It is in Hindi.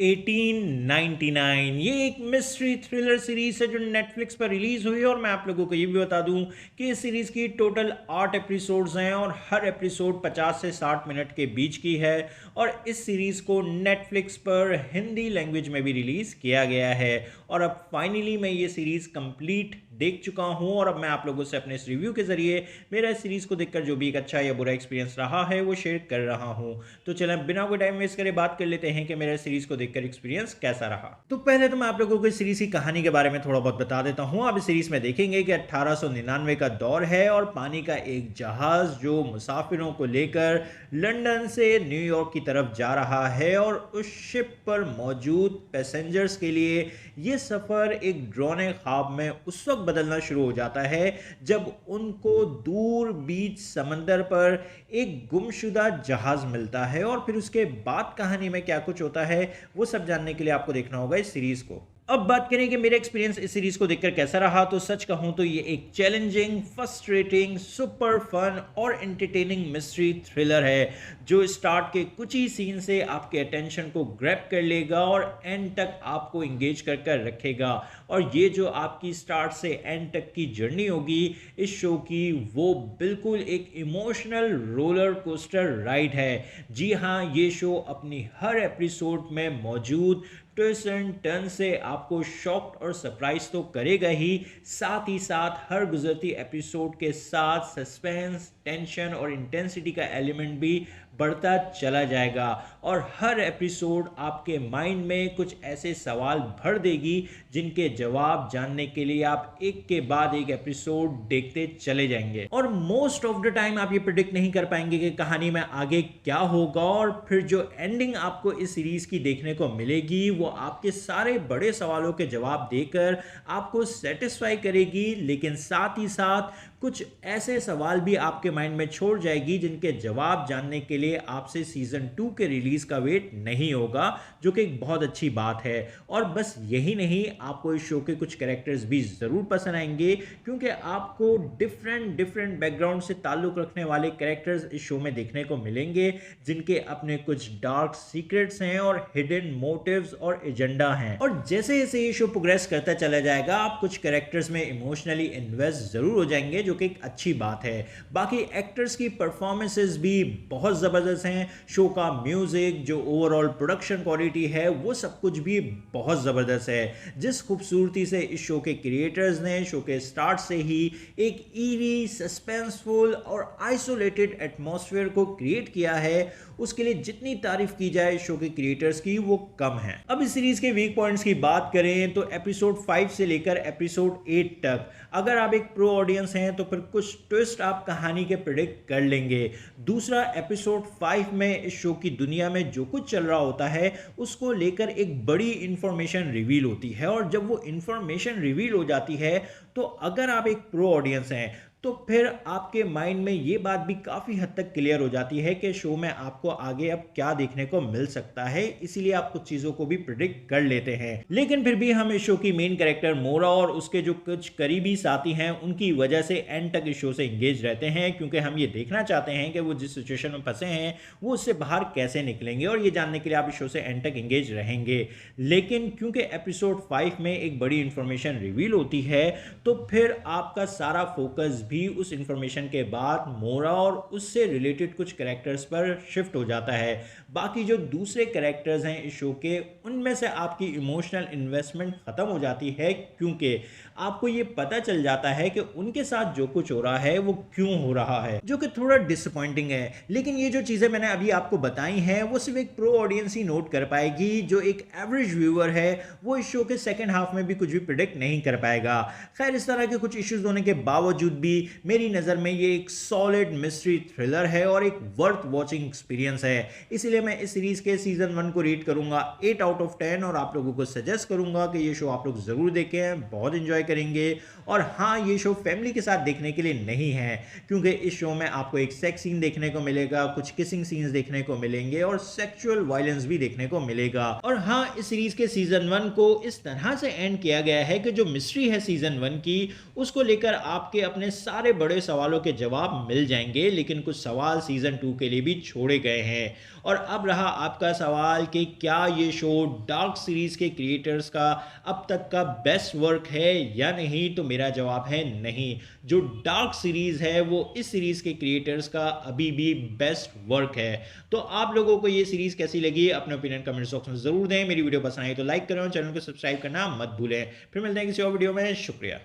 1899 ये एक मिस्ट्री थ्रिलर सीरीज है जो नेटफ्लिक्स पर रिलीज हुई है। और मैं आप लोगों को ये भी बता दूं कि इस सीरीज की टोटल 8 एपिसोड्स हैं और हर एपिसोड 50 से 60 मिनट के बीच की है। और इस सीरीज को नेटफ्लिक्स पर हिंदी लैंग्वेज में भी रिलीज किया गया है। और अब फाइनली मैं ये सीरीज कंप्लीट देख चुका हूं और अब मैं आप लोगों से अपने इस रिव्यू के जरिए मेरा इस सीरीज को देखकर जो भी एक अच्छा या बुरा एक्सपीरियंस रहा है वो शेयर कर रहा हूं। तो चलें बिना कोई टाइम वेस्ट करे बात कर लेते हैं कि मेरा सीरीज को देखकर एक्सपीरियंस कैसा रहा। तो पहले तो मैं आप लोगों को इस सीरीज की कहानी के बारे में थोड़ा बहुत बता देता हूं। आप इस सीरीज में देखेंगे कि 1899 का दौर है और पानी का एक जहाज जो मुसाफिरों को लेकर लंदन से न्यूयॉर्क की तरफ जा रहा है। और उस शिप पर मौजूद पैसेंजर्स के लिए यह सफर एक डरावने ख्वाब में उस वक्त बदलना शुरू हो जाता है जब उनको दूर बीच समंदर पर एक गुमशुदा जहाज मिलता है। और फिर उसके बाद कहानी में क्या कुछ होता है वो सब जानने के लिए आपको देखना होगा इस सीरीज को। अब बात करें कि मेरा एक्सपीरियंस इस सीरीज को देखकर कैसा रहा, तो सच कहूं तो ये एक चैलेंजिंग, फ्रस्ट्रेटिंग, सुपर फन और एंटरटेनिंग मिस्ट्री थ्रिलर है जो स्टार्ट के कुछ ही सीन से आपके अटेंशन को ग्रैब कर लेगा और एंड तक आपको एंगेज कर रखेगा। और ये जो आपकी स्टार्ट से एंड तक की जर्नी होगी इस शो की, वो बिल्कुल एक इमोशनल रोलर कोस्टर राइड है। जी हाँ, ये शो अपनी हर एपिसोड में मौजूद ट्विस्ट एंड टर्न से आपको शॉक्ड और सरप्राइज तो करेगा ही, साथ ही साथ हर गुजरती एपिसोड के साथ सस्पेंस, टेंशन और इंटेंसिटी का एलिमेंट भी बढ़ता चला जाएगा। और हर एपिसोड आपके माइंड में कुछ ऐसे सवाल भर देगी जिनके जवाब जानने के लिए आप एक के बाद एक एपिसोड देखते चले जाएंगे। और मोस्ट ऑफ द टाइम आप ये प्रिडिक्ट नहीं कर पाएंगे कि कहानी में आगे क्या होगा। और फिर जो एंडिंग आपको इस सीरीज की देखने को मिलेगी वो आपके सारे बड़े सवालों के जवाब देकर आपको सेटिस्फाई करेगी, लेकिन साथ ही साथ कुछ ऐसे सवाल भी आपके माइंड में छोड़ जाएगी जिनके जवाब जानने के लिए आपसे सीजन 2 के रिलीज का वेट नहीं होगा, जो कि एक बहुत अच्छी बात है। और बस यही नहीं, आपको इस शो के कुछ कैरेक्टर्स भी जरूर पसंद आएंगे क्योंकि आपको डिफरेंट बैकग्राउंड से ताल्लुक रखने वाले कैरेक्टर्स इस शो में देखने को मिलेंगे जिनके अपने कुछ डार्क सीक्रेट्स हैं और हिडन मोटिव्स और एजेंडा हैं। और जैसे जैसे ये शो प्रोग्रेस करता चला जाएगा आप कुछ कैरेक्टर्स में इमोशनली इन्वेस्ट जरूर हो जाएंगे, जो कि एक अच्छी बात है। बाकी एक्टर्स की परफॉर्मेंसेस भी बहुत जबरदस्त हैं। शो का म्यूजिक, जो ओवरऑल प्रोडक्शन क्वालिटी है, वो सब कुछ भी बहुत जबरदस्त है। जिस खूबसूरती से इस शो के क्रिएटर्स ने शो के स्टार्ट से ही एक ईरी, सस्पेंसफुल और आइसोलेटेड एटमॉस्फेयर को क्रिएट किया है, उसके लिए जितनी तारीफ की जाए शो के क्रिएटर्स की वो कम है। अब इस सीरीज के वीक पॉइंट्स की बात करें तो एपिसोड 5 से लेकर एपिसोड 8 तक अगर आप एक प्रो ऑडियंस हैं तो फिर कुछ ट्विस्ट आप कहानी के प्रेडिक्ट कर लेंगे। दूसरा, एपिसोड 5 में इस शो की दुनिया में जो कुछ चल रहा होता है उसको लेकर एक बड़ी इंफॉर्मेशन रिवील होती है। और जब वो इंफॉर्मेशन रिवील हो जाती है तो अगर आप एक प्रो ऑडियंस हैं तो फिर आपके माइंड में ये बात भी काफ़ी हद तक क्लियर हो जाती है कि शो में आपको आगे अब क्या देखने को मिल सकता है, इसीलिए आप कुछ चीज़ों को भी प्रिडिक्ट कर लेते हैं। लेकिन फिर भी हम इस शो की मेन कैरेक्टर मोरा और उसके जो कुछ करीबी साथी हैं उनकी वजह से एंड तक इस शो से इंगेज रहते हैं, क्योंकि हम ये देखना चाहते हैं कि वो जिस सिचुएशन में फंसे हैं वो उससे बाहर कैसे निकलेंगे। और ये जानने के लिए आप इस शो से एंड तक इंगेज रहेंगे। लेकिन क्योंकि एपिसोड 5 में एक बड़ी इंफॉर्मेशन रिवील होती है तो फिर आपका सारा फोकस भी उस इंफॉर्मेशन के बाद मोरा और उससे रिलेटेड कुछ कैरेक्टर्स पर शिफ्ट हो जाता है। बाकी जो दूसरे कैरेक्टर्स हैं इस शो के, उनमें से आपकी इमोशनल इन्वेस्टमेंट खत्म हो जाती है, क्योंकि आपको ये पता चल जाता है कि उनके साथ जो कुछ हो रहा है वो क्यों हो रहा है, जो कि थोड़ा डिसअपॉइंटिंग है। लेकिन ये जो चीजें मैंने अभी आपको बताई हैं वो सिर्फ एक प्रो ऑडियंस ही नोट कर पाएगी। जो एक एवरेज व्यूअर है वो इस शो के सेकेंड हाफ में भी कुछ भी प्रिडिक्ट नहीं कर पाएगा। खैर, इस तरह के कुछ इश्यूज होने के बावजूद भी मेरी नज़र में ये एक सॉलिड मिस्ट्री थ्रिलर है और एक वर्थ वॉचिंग एक्सपीरियंस है। इसलिए मैं इस सीरीज के सीजन 1 को रेट करूंगा 8 आउट ऑफ 10 और आप लोगों को सजेस्ट करूंगा कि ये शो आप लोग जरूर देखें, बहुत एंजॉय करेंगे। और हाँ, ये शो फैमिली के साथ देखने के लिए नहीं है, क्योंकि इस शो में आपको एक सेक्स सीन देखने को मिलेगा, कुछ किसिंग सीन्स देखने को मिलेंगे और सेक्सुअल वायलेंस भी देखने को मिलेगा। और हाँ, इस सीरीज के सीजन 1 को इस तरह से एंड किया गया है कि जो मिस्ट्री है सीजन 1 की, उसको लेकर आपके अपने सारे बड़े सवालों के जवाब मिल जाएंगे, लेकिन कुछ सवाल सीज़न 2 के लिए भी छोड़े गए हैं। और अब रहा आपका सवाल कि क्या ये शो डार्क सीरीज़ के क्रिएटर्स का अब तक का बेस्ट वर्क है या नहीं, तो मेरा जवाब है नहीं। जो डार्क सीरीज़ है वो इस सीरीज़ के क्रिएटर्स का अभी भी बेस्ट वर्क है। तो आप लोगों को ये सीरीज़ कैसी लगी, अपने ओपिनियन कमेंट बॉक्स में ज़रूर दें। मेरी वीडियो पसंद आई तो लाइक करें और चैनल को सब्सक्राइब करना मत भूलें। फिर मिलते हैं किसी और वीडियो में। शुक्रिया।